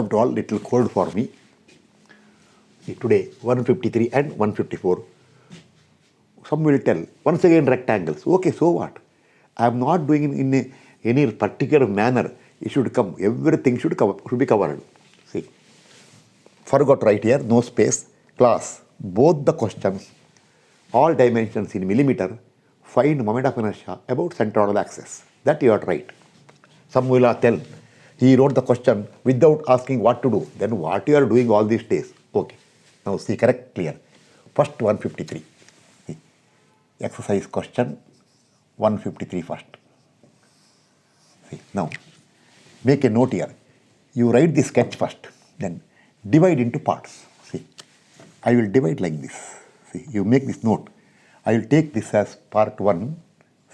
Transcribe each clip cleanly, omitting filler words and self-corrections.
welcome to all. Little cold for me. See, today 153 and 154. Some will tell once again rectangles. Okay, so what? I am not doing it in any particular manner. It should come. Everything should be covered. See, forgot right here. No space. Class. Both the questions, all dimensions in millimeter. Find moment of inertia about centroidal axis. That you are right. Some will tell. He wrote the question without asking what to do. Then what you are doing all these days? Okay. Now see, correct, clear. First 153. See, exercise question 153 first. See, now make a note here. You write the sketch first, then divide into parts. See, I will divide like this. See, you make this note. I will take this as part 1.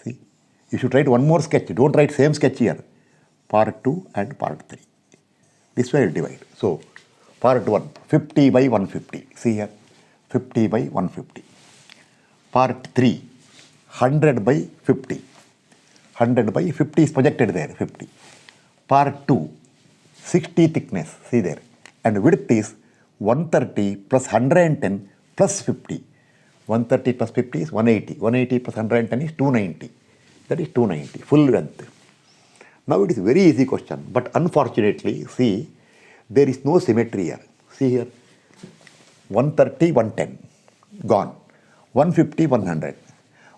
See, you should write one more sketch. Don't write same sketch here. Part 2 and part 3. This way I will divide. So, part 1, 50 by 150. See here, 50 by 150. Part 3, 100 by 50. 100 by 50 is projected there, 50. Part 2, 60 thickness, see there. And width is 130 plus 110 plus 50. 130 plus 50 is 180. 180 plus 110 is 290. That is 290, full length. Now it is very easy question, but unfortunately, see, there is no symmetry here. See here, 130, 110, gone. 150, 100.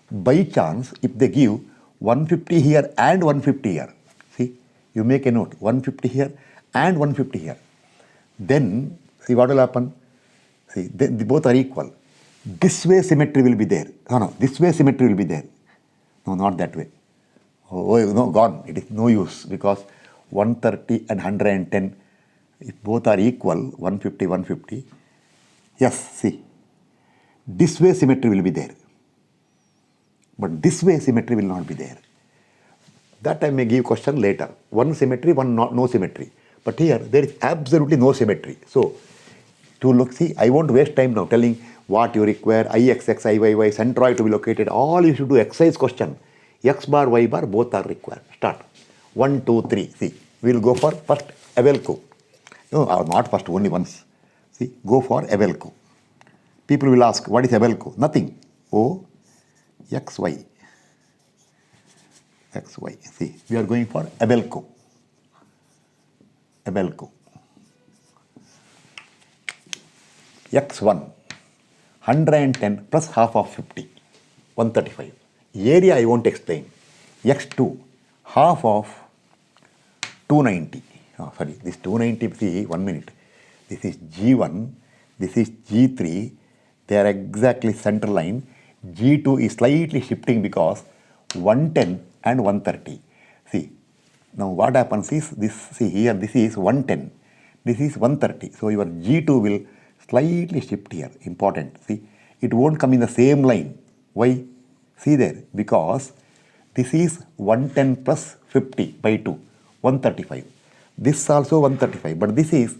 By chance, if they give 150 here and 150 here, see, you make a note, 150 here and 150 here. Then, see what will happen? See, they both are equal. This way symmetry will be there. No, this way symmetry will be there. No, not that way. Oh, no, gone. It is no use because 130 and 110, if both are equal, 150, 150. Yes, see, this way symmetry will be there. But this way symmetry will not be there. That I may give question later. One symmetry, one no symmetry. But here, there is absolutely no symmetry. So, to look, see, I won't waste time now telling what you require, IXX, IYY, centroid to be located. All you should do exercise question. X bar, Y bar, both are required. Start. 1, 2, 3. See, we will go for first Abelco. No, not first, only once. See, go for Abelco. People will ask, what is Abelco? Nothing. O, X, Y. X, Y. See, we are going for Abelco. Abelco. X1, 110 plus half of 50, 135. Area I won't explain. X2, half of 290. Oh, sorry, this 290, see, 1 minute. This is G1, this is G3. They are exactly center line. G2 is slightly shifting because 110 and 130. See, now what happens is, this, see here, this is 110. This is 130. So your G2 will slightly shift here. Important. See, it won't come in the same line. Why? See there, because this is 110 plus 50 by 2, 135. This also 135, but this is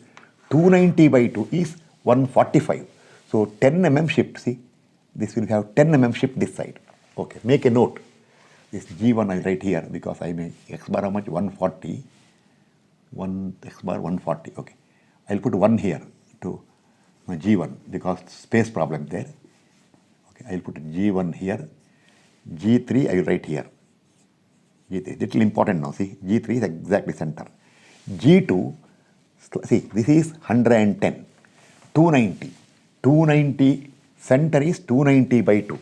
290 by 2 is 145. So 10 mm shift, see, this will have 10 mm shift this side. Okay, make a note. This G1 I write here because I may X bar how much? 140. 1 X bar 140. Okay, I'll put 1 here to my G1 because space problem there. Okay, I'll put G1 here. G3 I will write here. G3, little important now, see, G3 is exactly center. G2, see, this is 110, 290. 290, center is 290 by 2.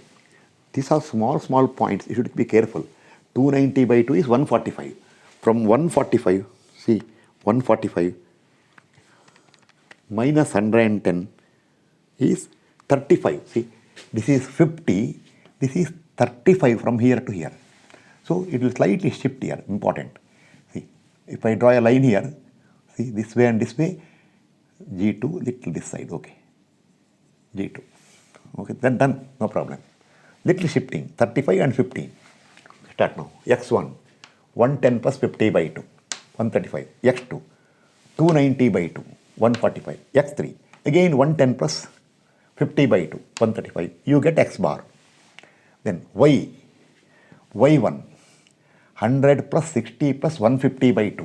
These are small points, you should be careful. 290 by 2 is 145. From 145, see, 145 minus 110 is 35. See, this is 50, this is 35 from here to here. So it will slightly shift here, important. See, if I draw a line here, see, this way and this way, G2, little this side, okay. G2. Okay, then done, no problem. Little shifting, 35 and 15. Start now. X1, 110 plus 50 by 2, 135. X2, 290 by 2, 145. X3, again 110 plus 50 by 2, 135. You get X bar. Then Y, Y1, 100 plus 60 plus 150 by 2,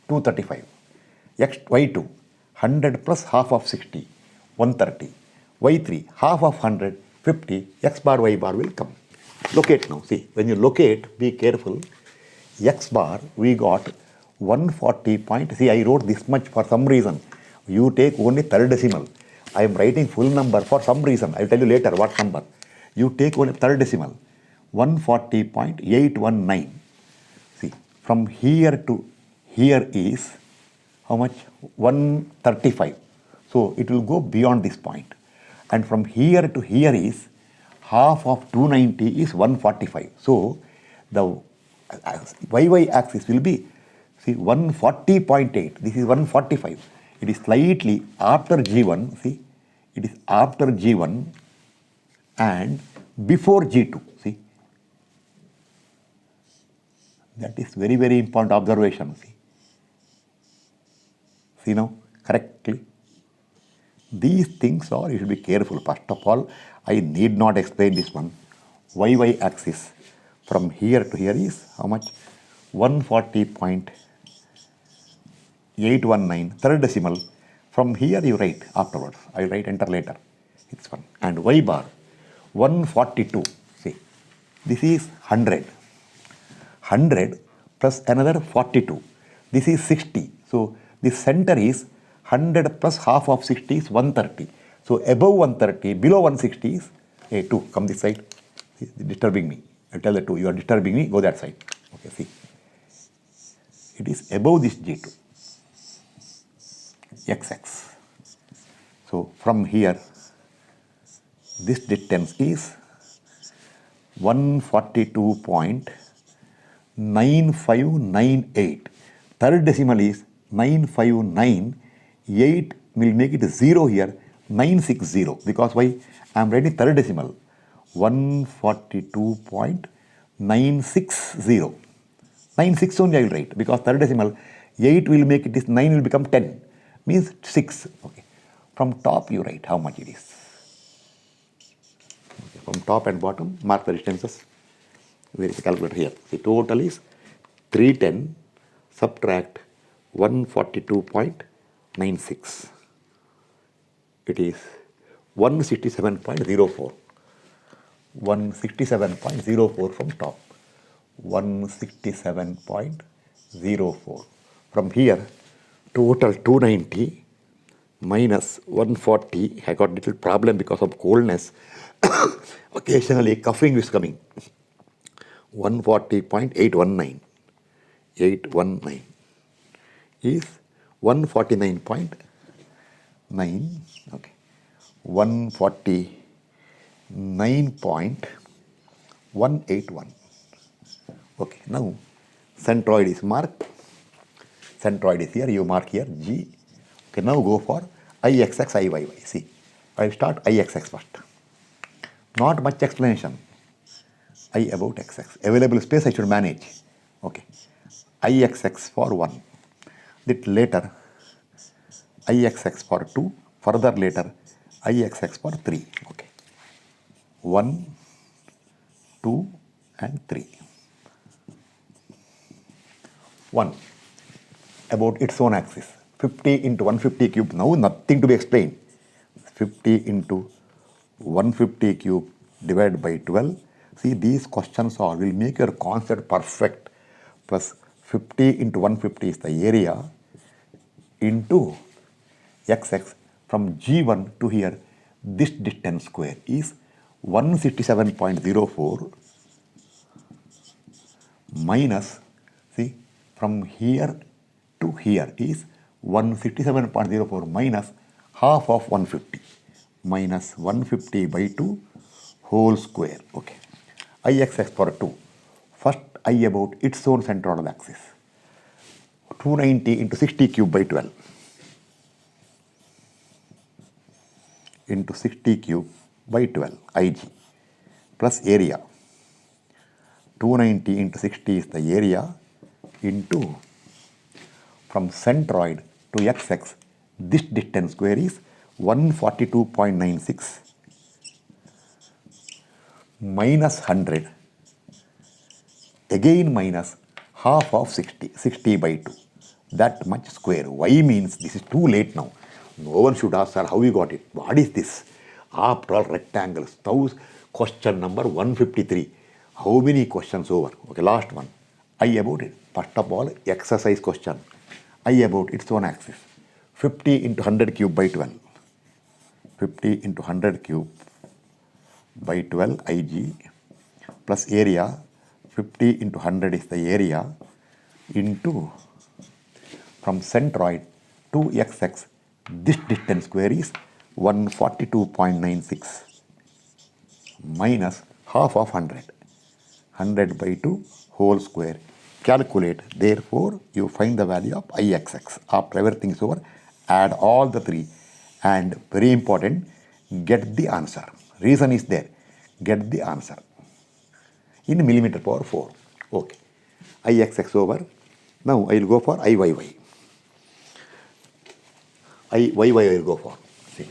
235. Y2, 100 plus half of 60, 130. Y3, half of 100, 50, x bar, y bar will come. Locate now. See, when you locate, be careful. X bar, we got 140 point. See, I wrote this much for some reason. You take only third decimal. I am writing full number for some reason. I will tell you later what number. You take only third decimal. 140.819. See, from here to here is how much? 135. So it will go beyond this point. And from here to here is half of 290 is 145. So the y axis will be, see, 140.8. This is 145. It is slightly after G1. See, it is after G1 and before G2. See, that is very, very important observation. See now, correctly. These things are, you should be careful. First of all, I need not explain this one. Y axis from here to here is how much? 140.819, third decimal. From here you write afterwards. I will write enter later. It's one. And y bar, 142. See, this is 100. 100 plus another 42. This is 60. So the center is 100 plus half of 60 is 130. So above 130, below 160 is a 2. Come this side. See, disturbing me. I tell the 2, you are disturbing me, go that side. Okay, see. It is above this G2. XX. So from here, this distance is 142.9598. Third decimal is 9598. Will make it 0 here, 960. Because why? I am writing third decimal. 142.960. 96 only I will write because third decimal 8 will make it is 9 will become 10. Means 6. Okay. From top you write how much it is. Okay. From top and bottom mark the distances. Where is the calculator here? The total is 310 subtract 142.96. It is 167.04. 167.04 from top. 167.04. From here, total 290 minus 140. I got little problem because of coldness. Occasionally coughing is coming. 140.819. 819 is 149.9. Okay. 149.181. Okay, now centroid is marked. Centroid is here, you mark here G. Okay, now go for IXX, IYY. See, I will start IXX first. Not much explanation. I about XX. Available space I should manage. Okay. IXX for 1. That later IXX for 2. Further later IXX for 3. Okay. 1, 2 and 3. 1. About its own axis. 50 into 150 cube. Now nothing to be explained. 50 into 150 cube divided by 12. See, these questions all will make your concept perfect. Plus 50 into 150 is the area into XX. From G1 to here, this distance square is 167.04 minus, see, from here to here is 167.04 minus half of 150 minus 150 by 2 whole square. Okay. IXX for 2. First I about its own centroidal axis. 290 into 60 cube by 12 into 60 cube by 12 IG plus area. 290 into 60 is the area into from centroid to XX, this distance square is 142.96 minus 100, again minus half of 60, 60 by 2. That much square. Y means this is too late now. No one should ask, sir, how you got it? What is this? After all, rectangles. Question number 153. How many questions over? Okay, last one. I about it. First of all, exercise question. I about its own axis. 50 into 100 cube by 12. 50 into 100 cube by 12 Ig plus area. 50 into 100 is the area into from centroid to xx, this distance square is 142.96 minus half of 100. 100 by 2 whole square. Calculate. Therefore, you find the value of Ixx. After everything is over, add all the three. And very important, get the answer. Reason is there. Get the answer in millimeter power 4. Okay. Ixx over. Now I will go for Iyy. Iyy I will go for. See.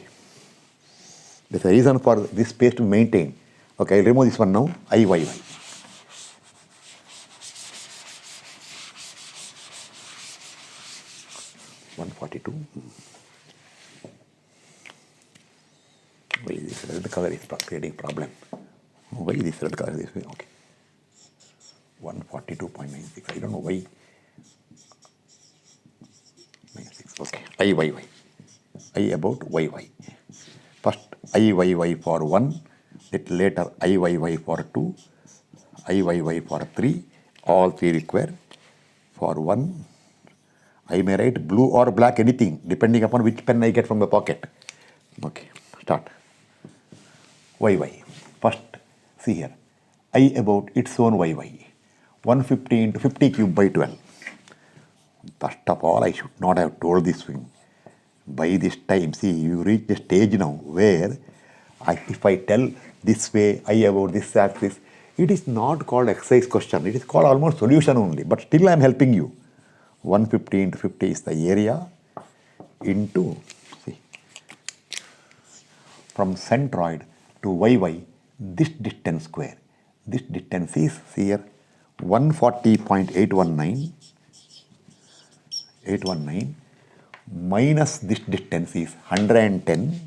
There's a reason for this space to maintain. Okay, I'll remove this one now. Iyy. 142. Why this red color is creating problem? Why this red color is this way? Okay. 142.96. I don't know why. 96. Okay. Iyy. I about yy. First Iyy for 1, then later Iyy for 2, Iyy for 3. All three require. For 1, I may write blue or black, anything, depending upon which pen I get from the pocket. Okay, start. Yy. First, see here. I about its own yy. 150 into 50 cube by 12. First of all, I should not have told this thing. By this time, see, you reach the stage now where if I tell this way, I about this axis, it is not called exercise question. It is called almost solution only. But still I am helping you. 150 into 50 is the area into, see, from centroid to yy, this distance square. This distance is here 140.819 minus this distance is 110.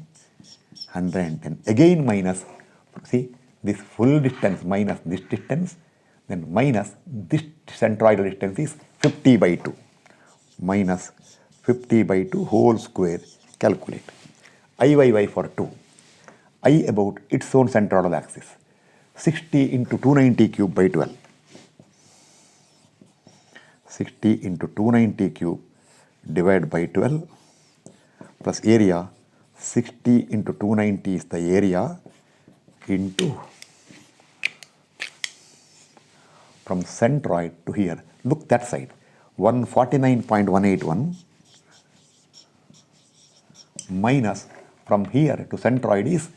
Again minus, see, this full distance minus this distance, then minus this centroidal distance is 50 by 2. Minus 50 by 2 whole square. Calculate. Iyy for 2. I about its own centroidal axis. 60 into 290 cube by 12. 60 into 290 cube divided by 12 plus area. 60 into 290 is the area into from centroid to here. Look that side. 149.181 minus from here to centroid is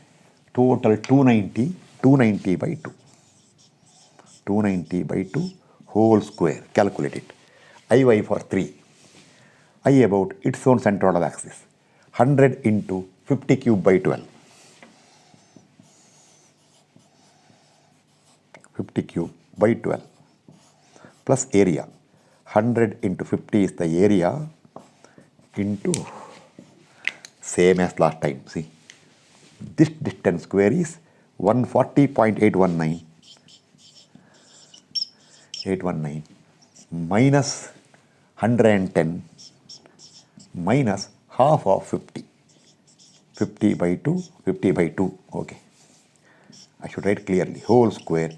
total 290 by 2. 290 by 2 whole square. Calculate it. Iy for 3. I about its own centroidal axis. 100 into 50 cube by 12. 50 cube by 12 plus area. 100 into 50 is the area into same as last time. See, this distance square is 140.819 minus 110 minus half of 50. 50 by 2. Okay. I should write clearly. Whole square.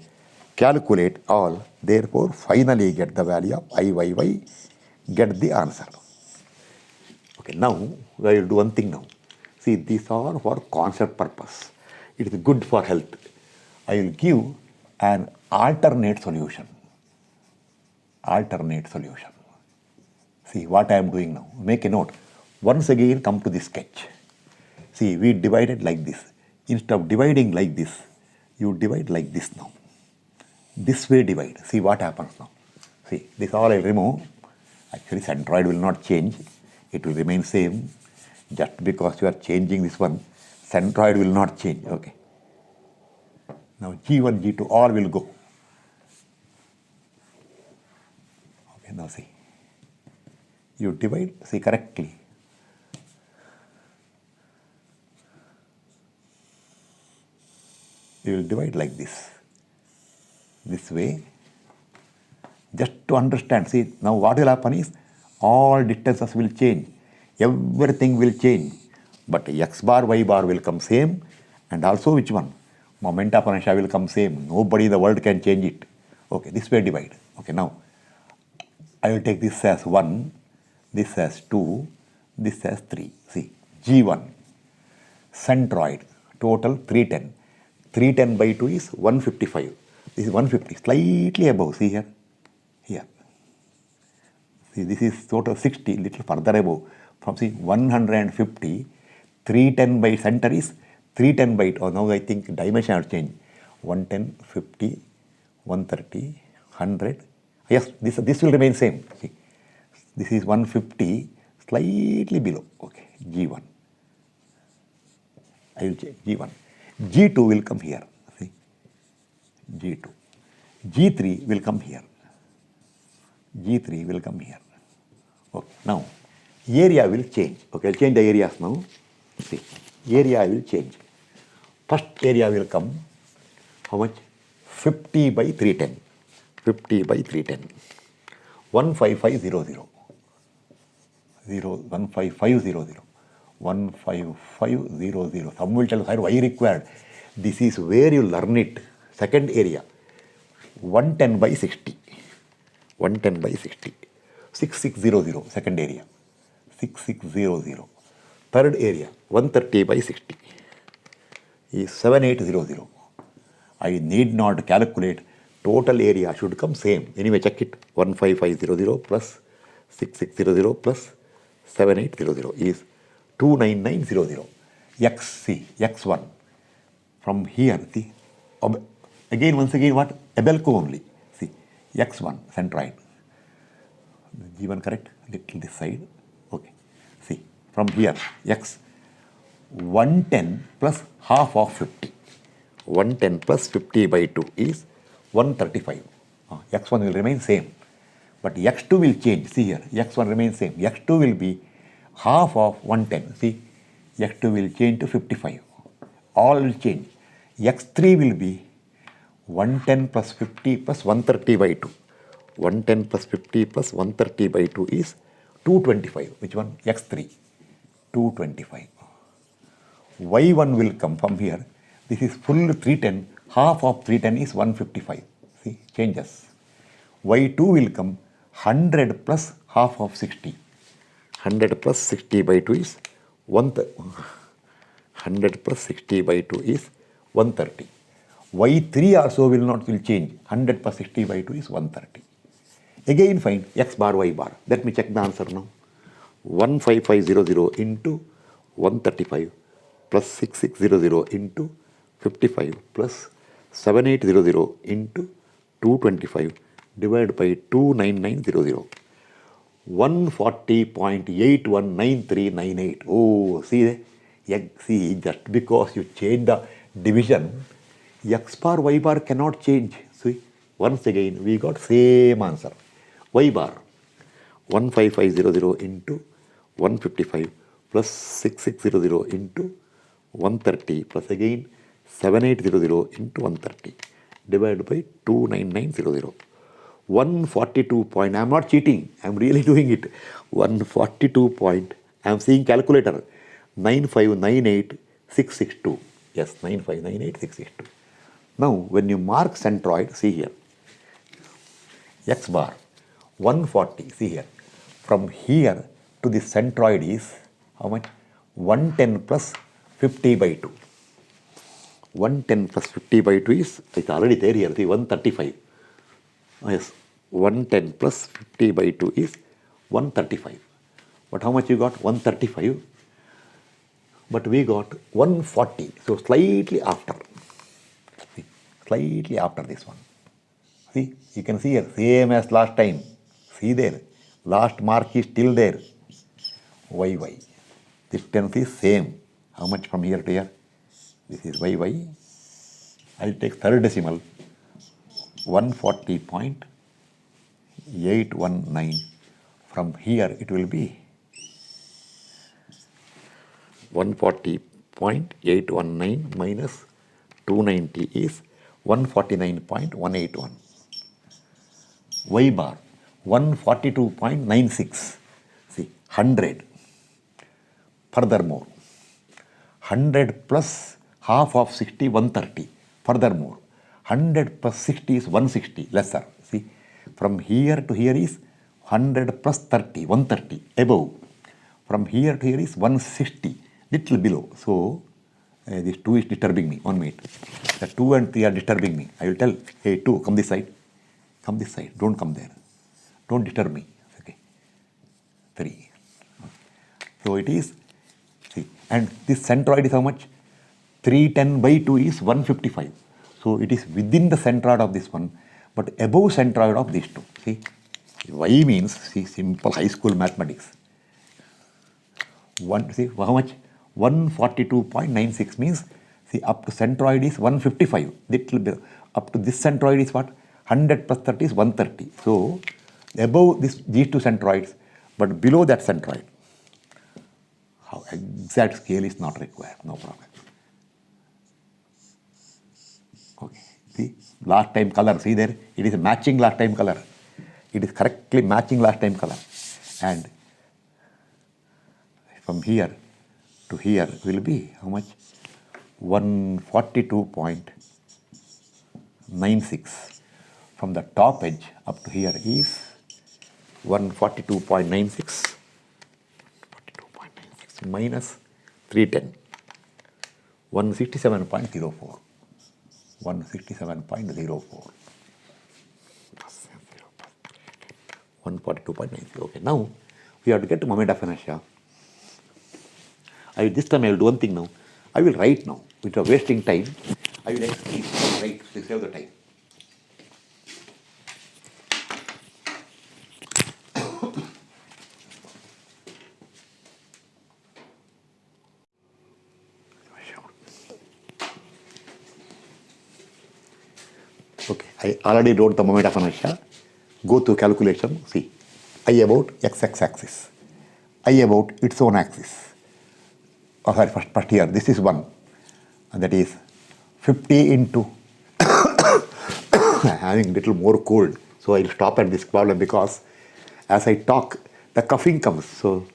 Calculate all. Therefore, finally get the value of Iyy. Get the answer. Okay, now I will do one thing now. See, these are for concept purpose. It is good for health. I will give an alternate solution. See what I am doing now. Make a note. Once again, come to this sketch. See, we divided like this. Instead of dividing like this, you divide like this now. This way divide. See what happens now. See, this all I remove. Actually, centroid will not change. It will remain same. Just because you are changing this one, centroid will not change. Okay. Now G1, G2 all will go. Okay, now see. You divide, see correctly. we will divide like this way, just to understand. See, now what will happen is all distances will change, everything will change, but x bar, y bar will come same, and also which one? Moment of inertia will come same. Nobody in the world can change it. Okay, this way divide. Okay, now I will take this as 1, this as 2, this as 3. See, G1, centroid, total 310. 310 by 2 is 155. This is 150, slightly above. See here, here. See, this is total 60, little further above. From see 150, 310 by center is 310 by 2. Oh, now I think dimension have changed. 110, 50, 130, 100. Yes, this will remain same. See, this is 150, slightly below. Okay, G1. I will change G1. G2 will come here. See, G2. G3 will come here. G3 will come here. Okay, now area will change. Okay, I'll change the areas now. See, area will change. First area will come, how much? 50 by 310. 50 by 310. 15500. 15500. 15500. Some will tell, sir, why required? This is where you learn it. Second area, 110 by 60. 110 by 60. 6600, second area. 6600. Third area, 130 by 60 is 7800. I need not calculate. Total area should come same. Anyway, check it. 15500 plus 6600 plus 7800 is 29900. X, see, x1. From here, see, again, once again, what? Abelco only. See, x1, centroid. G1 correct? Little this side. Okay. See, from here, x 110 plus half of 50. 110 plus 50 by 2 is 135. X1 will remain same. But x2 will change. See here, x1 remains same. x2 will be half of 110. See, x2 will change to 55. All will change. x3 will be 110 plus 50 plus 130 by 2. 110 plus 50 plus 130 by 2 is 225. Which one? x3. 225. y1 will come from here. This is full 310. Half of 310 is 155. See, changes. y2 will come 100 plus half of 60. 100 plus 60 by 2 is 100 plus 60 by 2 is 130. y3 also will change. 100 plus 60 by 2 is 130. Again find x bar, y bar. Let me check the answer now. 15500 into 135 plus 6600 into 55 plus 7800 into 225 divided by 29900. 140.819398. Oh, see, just because you change the division, x bar, y bar cannot change. See, once again, we got same answer. Y bar, 15500 into 155 plus 6600 into 130 plus again 7800 into 130 divided by 29900. 142 point, I am not cheating, I am really doing it. 142 point, I am seeing calculator, 9598662. Yes, 9598662. Now, when you mark centroid, see here, x bar, 140, see here, from here to the centroid is how much? 110 plus 50 by 2. 110 plus 50 by 2 is, it's already there here, see, 135. Yes, 110 plus 50 by 2 is 135. But how much you got? 135. But we got 140. So slightly after. See, slightly after this one. See, you can see here, same as last time. See there, last mark is still there. YY. Distance is same. How much from here to here? This is YY. I'll take third decimal. 140.819. From here it will be 140.819 minus 290 is 149.181. Y bar 142.96. See, 100. Furthermore, 100 plus half of 60, 130. Furthermore, 100 plus 60 is 160, lesser. See, from here to here is 100 plus 30, 130, above. From here to here is 160, little below. So, this 2 is disturbing me, 1 minute. The 2 and 3 are disturbing me. I will tell, hey 2, come this side. Come this side, don't come there. Don't disturb me. Okay. 3. So it is, see, and this centroid is how much? 310 by 2 is 155. So it is within the centroid of this one, but above centroid of these two. See, Y means, see, simple high school mathematics. See, how much? 142.96 means, see, up to centroid is 155. Little bit. Up to this centroid is what? 100 plus 30 is 130. So, above these two centroids, but below that centroid. How exact scale is not required, no problem. Okay, see, last time color, see there, it is matching last time color. It is correctly matching last time color. And from here to here will be how much? 142.96. From the top edge up to here is 142.96 minus 310, 167.04. 167.04. 142.90. Okay, now we have to get to moment of inertia. This time I will do one thing now. I will write now. Instead of wasting time, I will write to save the time. Okay, I already wrote the moment of inertia. Go to calculation. See, I about x axis, I about its own axis. Oh, sorry, first here, this is 1. And that is 50 into having little more cold. So I will stop at this problem because as I talk, the coughing comes. So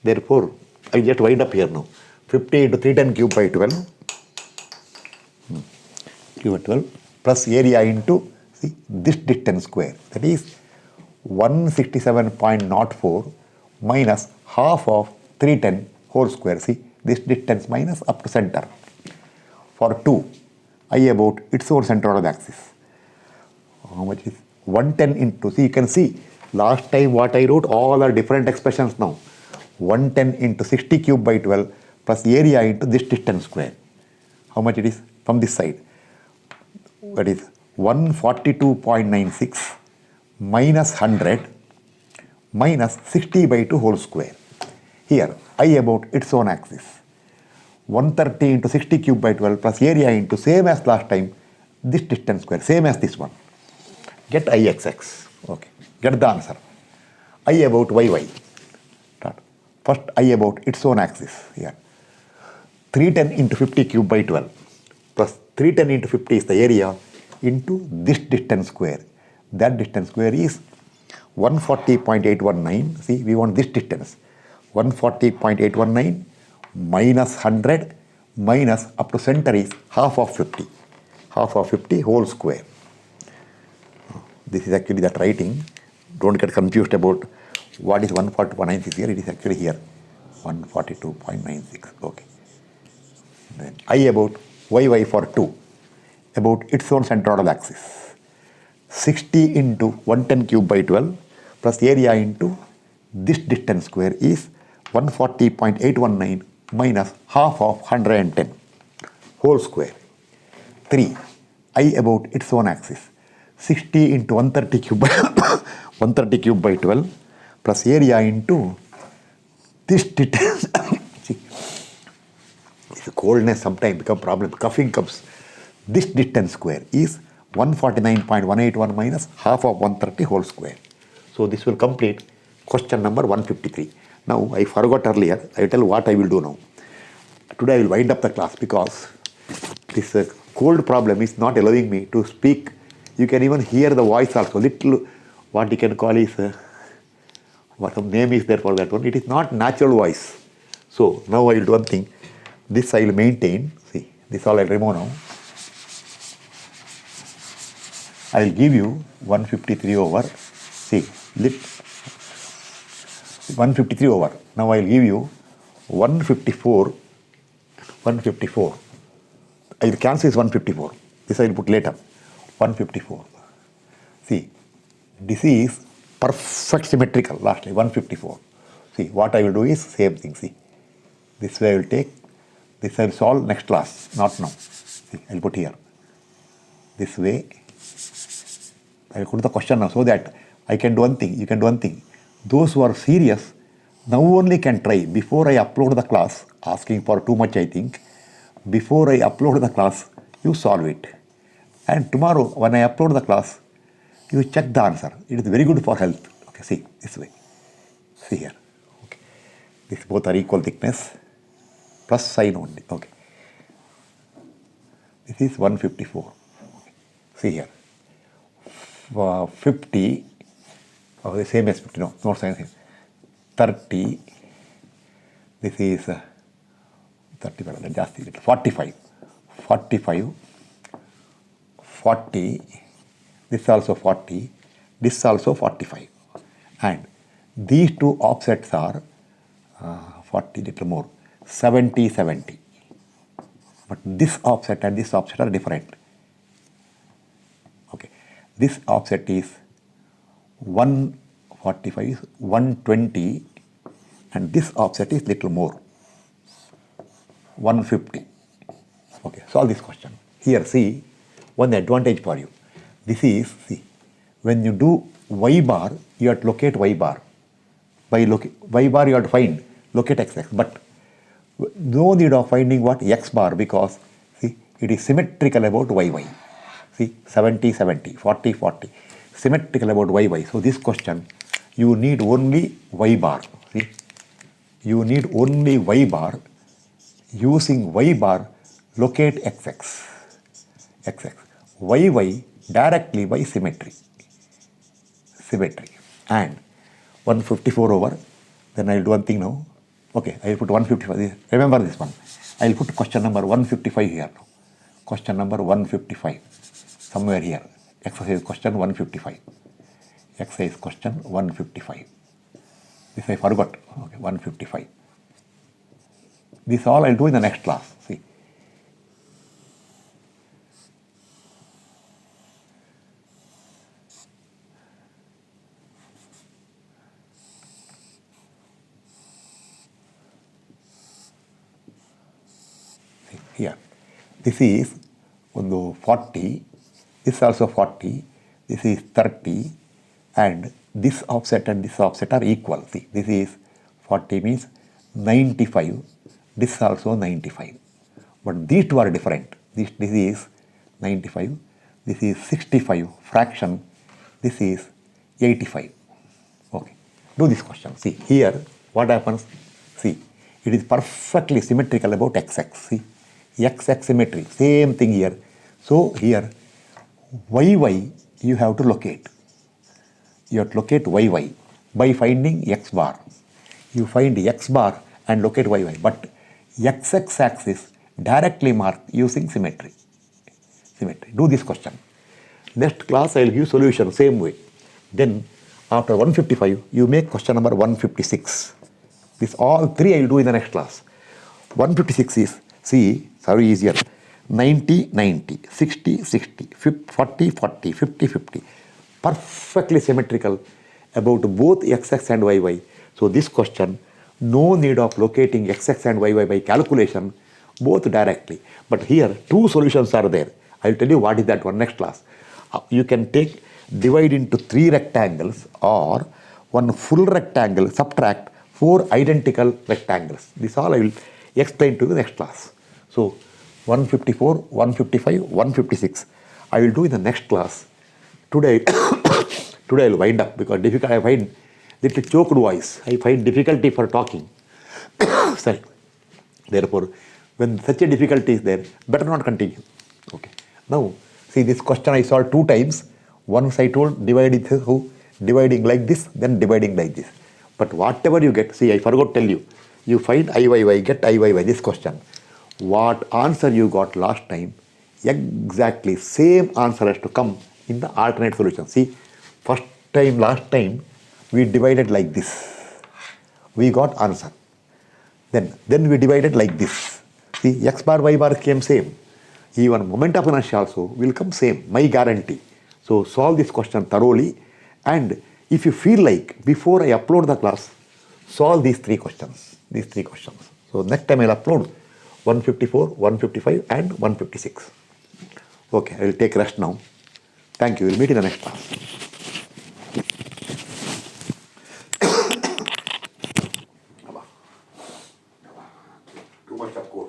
therefore, I just wind up here now. 50 into 310 cube by 12. Cube by 12 plus area into, see, this distance square. That is 167.04 minus half of 310 whole square. See, this distance minus up to center. For 2, I about its own center of the axis. How much is 110 into, see, you can see last time what I wrote, all are different expressions now. 110 into 60 cube by 12 plus area into this distance square. How much it is from this side? That is 142.96 minus 100 minus 60 by 2 whole square. Here, I about its own axis. 130 into 60 cube by 12 plus area into same as last time, this distance square, same as this one. Get Ixx. Okay, get the answer. I about Yy. First, I about its own axis here. 310 into 50 cube by 12 plus 310 into 50 is the area into this distance square. That distance square is 140.819. See, we want this distance. 140.819 minus 100 minus up to center is half of 50. Half of 50 whole square. This is actually that writing. Don't get confused about what is 142.96 here. It is actually here. 142.96. Okay. Then I about Yy for 2. About its own centroidal axis. 60 into 110 cube by 12 plus area into this distance square is 140.819 minus half of 110 whole square. 3. I about its own axis. 60 into 130 cube by 130 cube by 12 plus area into this distance. See, the coldness sometimes become problem. Coughing comes. This distance square is 149.181 minus half of 130 whole square. So this will complete question number 153. Now I forgot earlier. I will tell what I will do now. Today I will wind up the class because this cold problem is not allowing me to speak. You can even hear the voice also. Little, what you can call is, what some name is there for that one. It is not natural voice. So now I will do one thing. This I will maintain. See, this all I will remove now. I will give you 153 over. See, 153 over. Now I will give you 154. 154. I will cancel this 154. This I will put later. 154. See, this is perfect symmetrical. Lastly, 154. See, what I will do is same thing. See, this way I will take. This I will solve next class, not now. See, I will put here. This way, I will put the question now so that I can do one thing. You can do one thing. Those who are serious now only can try. Before I upload the class, asking for too much, I think. Before I upload the class, you solve it. And tomorrow, when I upload the class, you check the answer. It is very good for health. Okay, see, this way. See here. Okay. These both are equal thickness. Plus sign only. Okay. This is 154. Okay. See here. 50. Oh, the same as 50. No, not same. 30. This is 30. 45. 45. 40. This also 40. This also 45. And these two offsets are 40, little more. 70, 70. But this offset and this offset are different. Okay. This offset is 145 is 120 and this offset is little more. 150. Okay. Solve this question. Here, see, one advantage for you. This is, see, when you do y bar, you have to locate y bar. By y bar, you have to find, locate xx. But no need of finding what? X bar, because, see, it is symmetrical about yy. See, 70, 70, 40, 40. Symmetrical about yy. So this question, you need only y bar. See, you need only y bar. Using y bar, locate xx. xx. yy directly by symmetry. Symmetry. And 154 over. Then I will do one thing now. Okay, I will put 155. Remember this one. I will put question number 155 here now. Question number 155. Somewhere here. Exercise question 155. Exercise question 155. This I forgot. Okay, 155. This all I will do in the next class. See. Here, this is 40, this is also 40, this is 30, and this offset and this offset are equal. See, this is 40 means 95, this is also 95. But these two are different. This is 95, this is 65, fraction, this is 85. Okay, do this question. See, here, what happens? See, it is perfectly symmetrical about xx. See, xx symmetry, same thing here. So here, yy you have to locate. You have to locate yy by finding x bar. You find x bar and locate yy. But xx axis directly marked using symmetry. Symmetry. Do this question. Next class I will give solution same way. Then after 155, you make question number 156. This all three I will do in the next class. 156 is, see, very easier. 90, 90, 60, 60, 40, 40, 50, 50. Perfectly symmetrical about both xx and yy. So this question, no need of locating xx and yy by calculation, both directly. But here, two solutions are there. I will tell you what is that one next class. You can divide into 3 rectangles or one full rectangle, subtract 4 identical rectangles. This all I will explain to you next class. So 154, 155, 156, I will do in the next class. Today, today I will wind up because difficult. I find little choked voice. I find difficulty for talking. Sorry. Therefore, when such a difficulty is there, better not continue. Okay. Now, see this question I solved 2 times. Once I told divide it how dividing like this, then dividing like this. But whatever you get, see I forgot to tell you. You find IYY, get IYY, this question. What answer you got last time, exactly same answer has to come in the alternate solution. See, last time, we divided like this. We got answer. Then we divided like this. See, x bar, y bar came same. Even moment of inertia also will come same, my guarantee. So solve this question thoroughly, and if you feel like, before I upload the class, solve these three questions. So next time I'll upload 154, 155 and 156. Okay, I will take rest now. Thank you. We'll meet in the next class. Too much of code.